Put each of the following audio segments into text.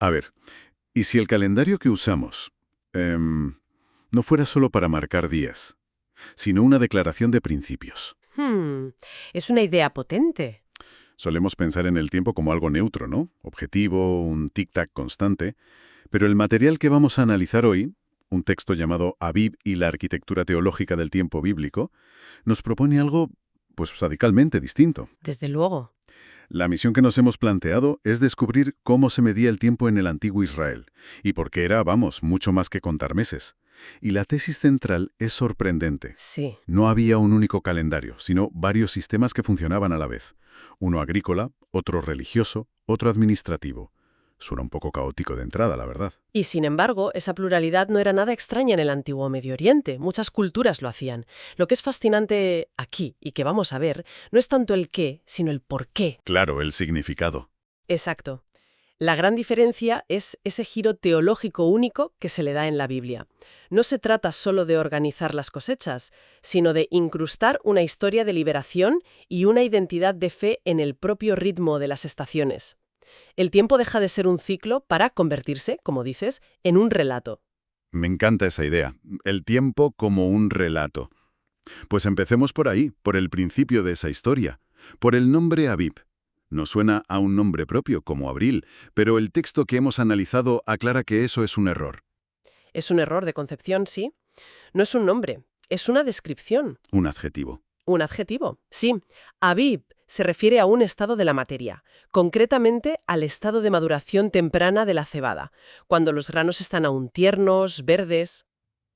A ver, ¿y si el calendario que usamos no fuera solo para marcar días, sino una declaración de principios? Hmm, es una idea potente. Solemos pensar en el tiempo como algo neutro, ¿no? Objetivo, un tic-tac constante. Pero el material que vamos a analizar hoy, un texto llamado Aviv y la arquitectura teológica del tiempo bíblico, nos propone algo, pues, radicalmente distinto. Desde luego. La misión que nos hemos planteado es descubrir cómo se medía el tiempo en el antiguo Israel, y por qué era, vamos, mucho más que contar meses. Y la tesis central es sorprendente. Sí. No había un único calendario, sino varios sistemas que funcionaban a la vez. Uno agrícola, otro religioso, otro administrativo. Suena un poco caótico de entrada, la verdad. Y sin embargo, esa pluralidad no era nada extraña en el antiguo Medio Oriente. Muchas culturas lo hacían. Lo que es fascinante aquí, y que vamos a ver, no es tanto el qué, sino el por qué. Claro, el significado. Exacto. La gran diferencia es ese giro teológico único que se le da en la Biblia. No se trata solo de organizar las cosechas, sino de incrustar una historia de liberación y una identidad de fe en el propio ritmo de las estaciones. El tiempo deja de ser un ciclo para convertirse, como dices, en un relato. Me encanta esa idea. El tiempo como un relato. Pues empecemos por ahí, por el principio de esa historia, por el nombre Aviv. Nos suena a un nombre propio, como Abril, pero el texto que hemos analizado aclara que eso es un error, Es un error de concepción, sí. No es un nombre, es una descripción. un adjetivo. Un adjetivo, sí. Aviv se refiere a un estado de la materia, concretamente al estado de maduración temprana de la cebada, cuando los granos están aún tiernos, verdes.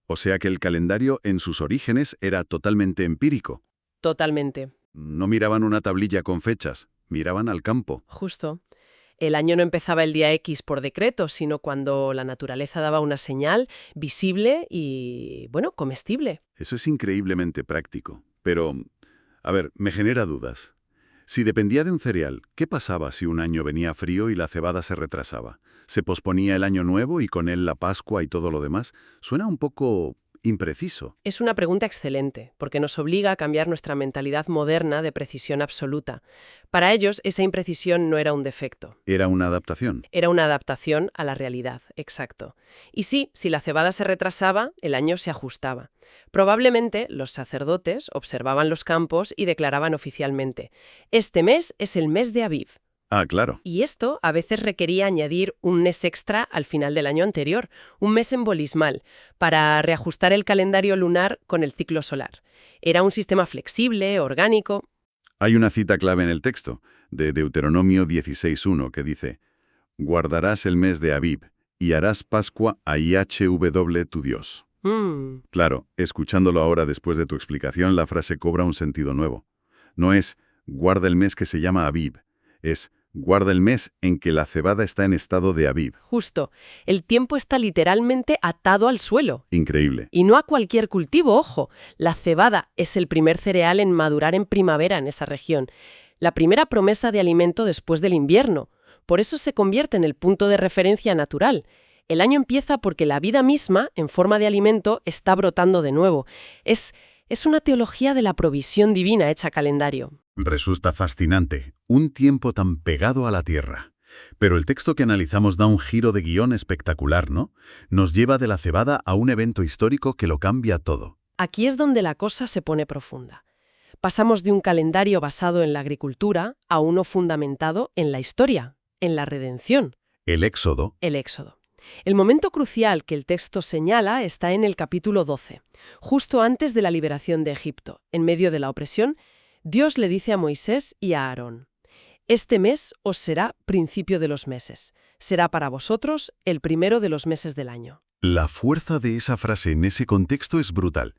O sea que el calendario en sus orígenes era totalmente empírico. Totalmente. No miraban una tablilla con fechas, miraban al campo. Justo. El año no empezaba el día X por decreto, sino cuando la naturaleza daba una señal visible y, bueno, comestible. Eso es increíblemente práctico. Pero, a ver, me genera dudas. Si dependía de un cereal, ¿qué pasaba si un año venía frío y la cebada se retrasaba? ¿Se posponía el año nuevo y con él la Pascua y todo lo demás? Suena un poco impreciso. Es una pregunta excelente, porque nos obliga a cambiar nuestra mentalidad moderna de precisión absoluta. Para ellos, esa imprecisión no era un defecto. Era una adaptación. Era una adaptación a la realidad, exacto. Y sí, si la cebada se retrasaba, el año se ajustaba. Probablemente los sacerdotes observaban los campos y declaraban oficialmente: este mes es el mes de Aviv. Ah, claro. Y esto a veces requería añadir un mes extra al final del año anterior, un mes embolismal, para reajustar el calendario lunar con el ciclo solar. Era un sistema flexible, orgánico. Hay una cita clave en el texto, de Deuteronomio 16.1, que dice: «Guardarás el mes de Aviv y harás Pascua a Yahweh tu Dios». Claro, escuchándolo ahora después de tu explicación, la frase cobra un sentido nuevo. No es «guarda el mes que se llama Aviv», es «guarda el mes en que la cebada está en estado de Aviv». Justo. El tiempo está literalmente atado al suelo. Increíble. Y no a cualquier cultivo, ojo. La cebada es el primer cereal en madurar en primavera en esa región. La primera promesa de alimento después del invierno. Por eso se convierte en el punto de referencia natural. El año empieza porque la vida misma, en forma de alimento, está brotando de nuevo. Es una teología de la provisión divina hecha calendario. Resulta fascinante, un tiempo tan pegado a la tierra. Pero el texto que analizamos da un giro de guión espectacular, ¿no? Nos lleva de la cebada a un evento histórico que lo cambia todo. Aquí es donde la cosa se pone profunda. Pasamos de un calendario basado en la agricultura a uno fundamentado en la historia, en la redención. El Éxodo. El Éxodo. El momento crucial que el texto señala está en el capítulo 12, justo antes de la liberación de Egipto. En medio de la opresión, Dios le dice a Moisés y a Aarón: este mes os será principio de los meses. Será para vosotros el primero de los meses del año. La fuerza de esa frase en ese contexto es brutal.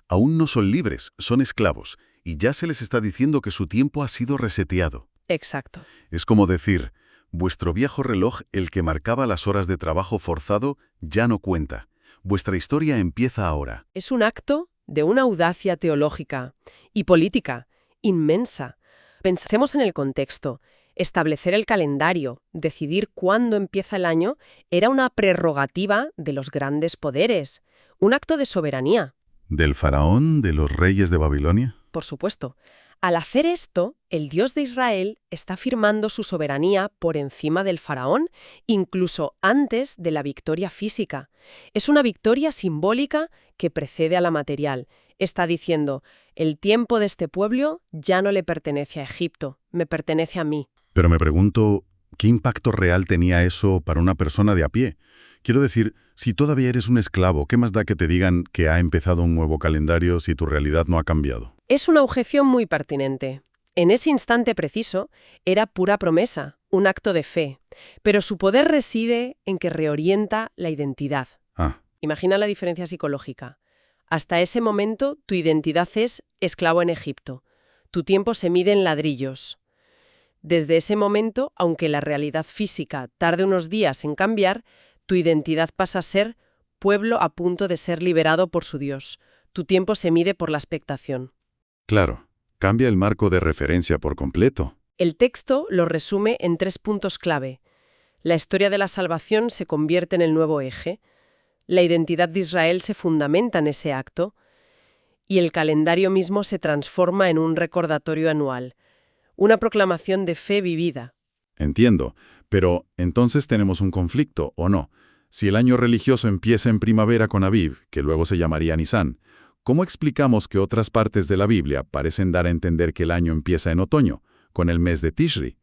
Aún no son libres, son esclavos, y ya se les está diciendo que su tiempo ha sido reseteado. Exacto. Es como decir: vuestro viejo reloj, el que marcaba las horas de trabajo forzado, ya no cuenta. Vuestra historia empieza ahora. Es un acto de una audacia teológica y política inmensa. Pensemos en el contexto. Establecer el calendario, decidir cuándo empieza el año, era una prerrogativa de los grandes poderes, un acto de soberanía. ¿Del faraón, de los reyes de Babilonia? por supuesto. Al hacer esto, el Dios de Israel está afirmando su soberanía por encima del faraón, incluso antes de la victoria física. Es una victoria simbólica que precede a la material. Está diciendo, el tiempo de este pueblo ya no le pertenece a Egipto, me pertenece a mí. Pero me pregunto, ¿qué impacto real tenía eso para una persona de a pie? Quiero decir, si todavía eres un esclavo, ¿qué más da que te digan que ha empezado un nuevo calendario si tu realidad no ha cambiado? Es una objeción muy pertinente. En ese instante preciso, era pura promesa, un acto de fe, pero su poder reside en que reorienta la identidad. Ah, Imagina la diferencia psicológica. Hasta ese momento, tu identidad es esclavo en Egipto. Tu tiempo se mide en ladrillos. Desde ese momento, aunque la realidad física tarde unos días en cambiar, tu identidad pasa a ser pueblo a punto de ser liberado por su Dios. Tu tiempo se mide por la expectación. claro, cambia el marco de referencia por completo. El texto lo resume en 3 puntos clave. La historia de la salvación se convierte en el nuevo eje, la identidad de Israel se fundamenta en ese acto, y el calendario mismo se transforma en un recordatorio anual, una proclamación de fe vivida. Entiendo, pero entonces tenemos un conflicto, ¿o no? Si el año religioso empieza en primavera con Aviv, que luego se llamaría Nisan, ¿cómo explicamos que otras partes de la Biblia parecen dar a entender que el año empieza en otoño, con el mes de Tishri?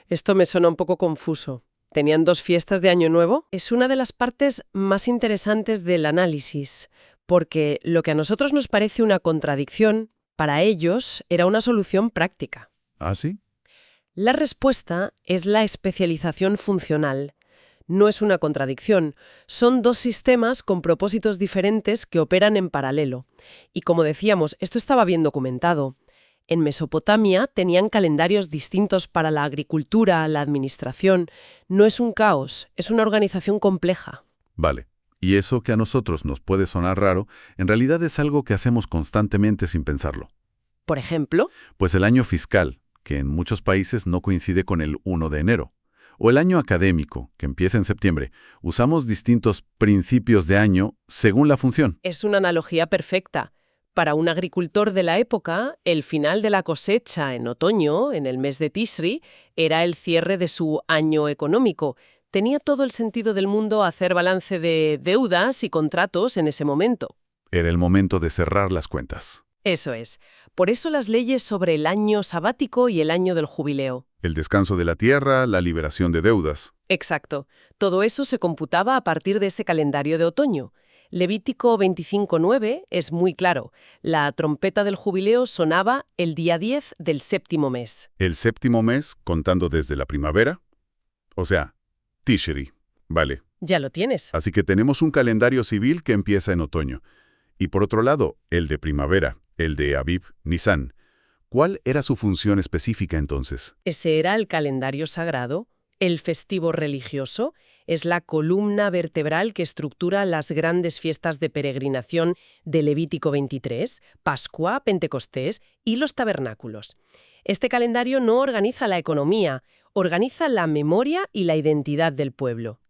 Esto me suena un poco confuso. ¿Tenían 2 fiestas de Año Nuevo? Es una de las partes más interesantes del análisis, porque lo que a nosotros nos parece una contradicción, para ellos era una solución práctica. ¿Ah, sí? La respuesta es la especialización funcional. No es una contradicción, son 2 sistemas con propósitos diferentes que operan en paralelo. Y como decíamos, esto estaba bien documentado. En Mesopotamia tenían calendarios distintos para la agricultura, la administración. No es un caos, es una organización compleja. Vale. Y eso que a nosotros nos puede sonar raro, en realidad es algo que hacemos constantemente sin pensarlo. Por ejemplo, Pues el año fiscal, que en muchos países no coincide con el 1 de enero. O el año académico, que empieza en septiembre. Usamos distintos principios de año según la función. es una analogía perfecta. Para un agricultor de la época, el final de la cosecha en otoño, en el mes de Tishri, era el cierre de su año económico. Tenía todo el sentido del mundo hacer balance de deudas y contratos en ese momento. Era el momento de cerrar las cuentas. Eso es. Por eso las leyes sobre el año sabático y el año del jubileo. El descanso de la tierra, la liberación de deudas. Exacto. Todo eso se computaba a partir de ese calendario de otoño. Levítico 25:9 es muy claro. La trompeta del jubileo sonaba el día 10 del 7º mes. El 7º mes, contando desde la primavera. O sea, Tishri. Vale. Ya lo tienes. Así que tenemos un calendario civil que empieza en otoño. Y por otro lado, el de primavera, el de Aviv, Nisan. ¿Cuál era su función específica entonces? Ese era el calendario sagrado, el festivo religioso, es la columna vertebral que estructura las grandes fiestas de peregrinación de Levítico 23, Pascua, Pentecostés y los tabernáculos. Este calendario no organiza la economía, organiza la memoria y la identidad del pueblo.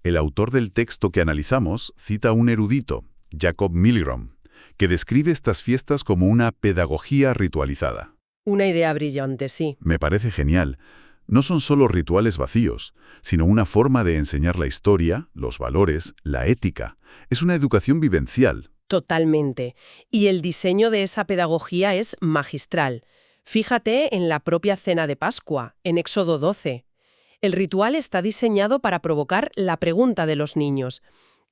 El autor del texto que analizamos cita a un erudito, Jacob Milgrom, que describe estas fiestas como una pedagogía ritualizada. Una idea brillante, sí. Me parece genial. No son solo rituales vacíos, sino una forma de enseñar la historia, los valores, la ética. Es una educación vivencial. Totalmente. Y el diseño de esa pedagogía es magistral. Fíjate en la propia cena de Pascua, en Éxodo 12. El ritual está diseñado para provocar la pregunta de los niños.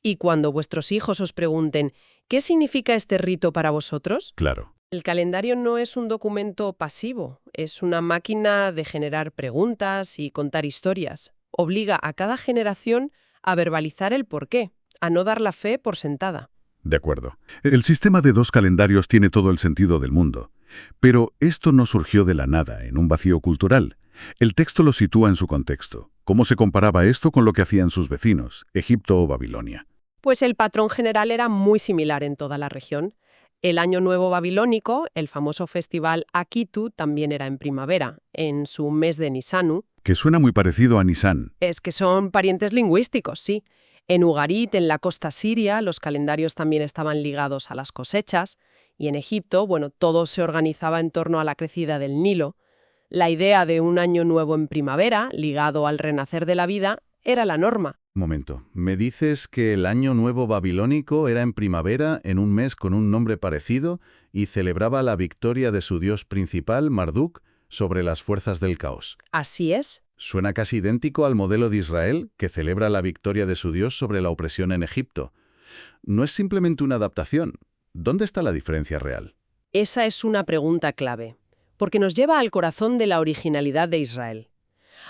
Y cuando vuestros hijos os pregunten, ¿qué significa este rito para vosotros? Claro. El calendario no es un documento pasivo, es una máquina de generar preguntas y contar historias. Obliga a cada generación a verbalizar el porqué, a no dar la fe por sentada. De acuerdo. El sistema de 2 calendarios tiene todo el sentido del mundo. Pero esto no surgió de la nada, en un vacío cultural. El texto lo sitúa en su contexto. ¿Cómo se comparaba esto con lo que hacían sus vecinos, Egipto o Babilonia? Pues el patrón general era muy similar en toda la región. El Año Nuevo babilónico, el famoso festival Akitu, también era en primavera, en su mes de Nisanu. Que suena muy parecido a Nisan. Es que son parientes lingüísticos, sí. En Ugarit, en la costa siria, los calendarios también estaban ligados a las cosechas. Y en Egipto, bueno, todo se organizaba en torno a la crecida del Nilo. La idea de un año nuevo en primavera, ligado al renacer de la vida, era la norma. Momento, ¿me dices que el Año Nuevo babilónico era en primavera, en un mes con un nombre parecido, y celebraba la victoria de su dios principal, Marduk, sobre las fuerzas del caos? Así es. Suena casi idéntico al modelo de Israel, que celebra la victoria de su dios sobre la opresión en Egipto. No es simplemente una adaptación. ¿Dónde está la diferencia real? Esa es una pregunta clave, porque nos lleva al corazón de la originalidad de Israel.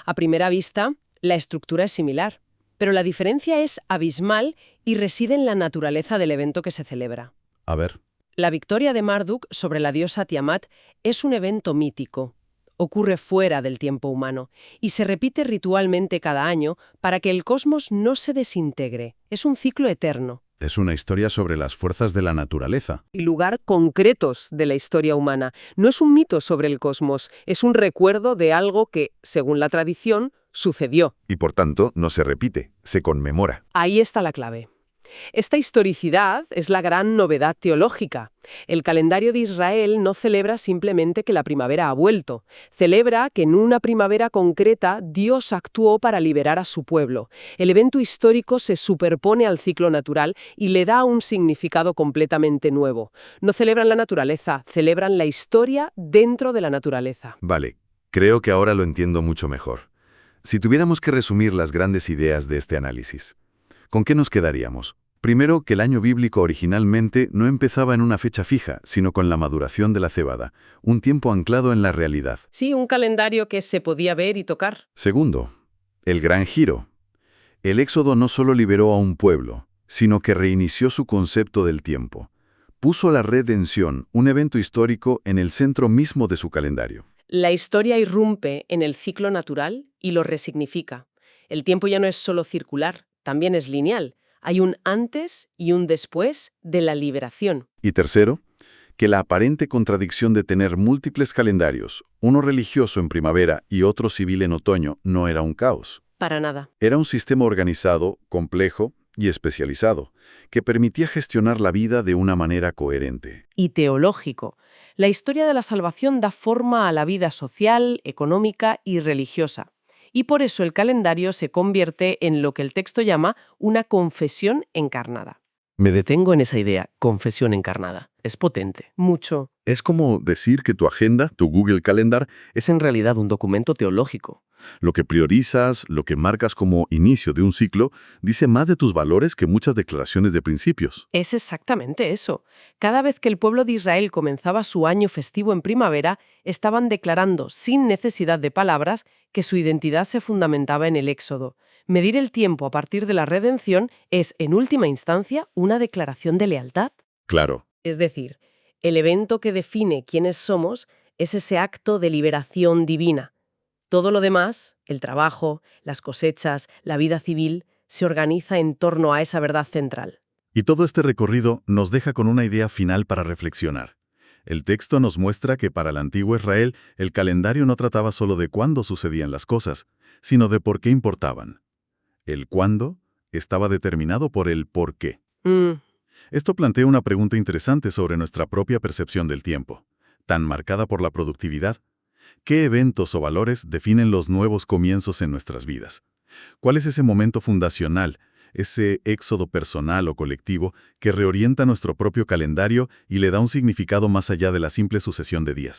A primera vista, la estructura es similar, pero la diferencia es abismal y reside en la naturaleza del evento que se celebra. A ver. La victoria de Marduk sobre la diosa Tiamat es un evento mítico. Ocurre fuera del tiempo humano y se repite ritualmente cada año para que el cosmos no se desintegre. Es un ciclo eterno. Es una historia sobre las fuerzas de la naturaleza. Y lugar concretos de la historia humana. No es un mito sobre el cosmos, es un recuerdo de algo que, según la tradición, sucedió. Y por tanto, no se repite, se conmemora. Ahí está la clave. Esta historicidad es la gran novedad teológica. El calendario de Israel no celebra simplemente que la primavera ha vuelto. Celebra que en una primavera concreta Dios actuó para liberar a su pueblo. El evento histórico se superpone al ciclo natural y le da un significado completamente nuevo. No celebran la naturaleza, celebran la historia dentro de la naturaleza. Vale, creo que ahora lo entiendo mucho mejor. Si tuviéramos que resumir las grandes ideas de este análisis, ¿con qué nos quedaríamos? Primero, que el año bíblico originalmente no empezaba en una fecha fija, sino con la maduración de la cebada, un tiempo anclado en la realidad. Sí, un calendario que se podía ver y tocar. Segundo, el gran giro. El Éxodo no solo liberó a un pueblo, sino que reinició su concepto del tiempo. Puso la redención, un evento histórico, en el centro mismo de su calendario. La historia irrumpe en el ciclo natural y lo resignifica. El tiempo ya no es solo circular, también es lineal. Hay un antes y un después de la liberación. Y tercero, que la aparente contradicción de tener múltiples calendarios, uno religioso en primavera y otro civil en otoño, no era un caos. Para nada. Era un sistema organizado, complejo y especializado, que permitía gestionar la vida de una manera coherente. Y teológico. La historia de la salvación da forma a la vida social, económica y religiosa. Y por eso el calendario se convierte en lo que el texto llama una confesión encarnada. Me detengo en esa idea, confesión encarnada. Es potente. Mucho. Es como decir que tu agenda, tu Google Calendar, Es en realidad un documento teológico. lo que priorizas, lo que marcas como inicio de un ciclo, dice más de tus valores que muchas declaraciones de principios. Es exactamente eso. Cada vez que el pueblo de Israel comenzaba su año festivo en primavera, estaban declarando, sin necesidad de palabras, que su identidad se fundamentaba en el Éxodo. Medir el tiempo a partir de la redención es, en última instancia, una declaración de lealtad. Claro. Es decir, el evento que define quiénes somos es ese acto de liberación divina. Todo lo demás, el trabajo, las cosechas, la vida civil, se organiza en torno a esa verdad central. Y todo este recorrido nos deja con una idea final para reflexionar. El texto nos muestra que para el antiguo Israel el calendario no trataba solo de cuándo sucedían las cosas, sino de por qué importaban. El cuándo estaba determinado por el por qué. Esto plantea una pregunta interesante sobre nuestra propia percepción del tiempo, tan marcada por la productividad. ¿Qué eventos o valores definen los nuevos comienzos en nuestras vidas? ¿Cuál es ese momento fundacional, ese éxodo personal o colectivo que reorienta nuestro propio calendario y le da un significado más allá de la simple sucesión de días?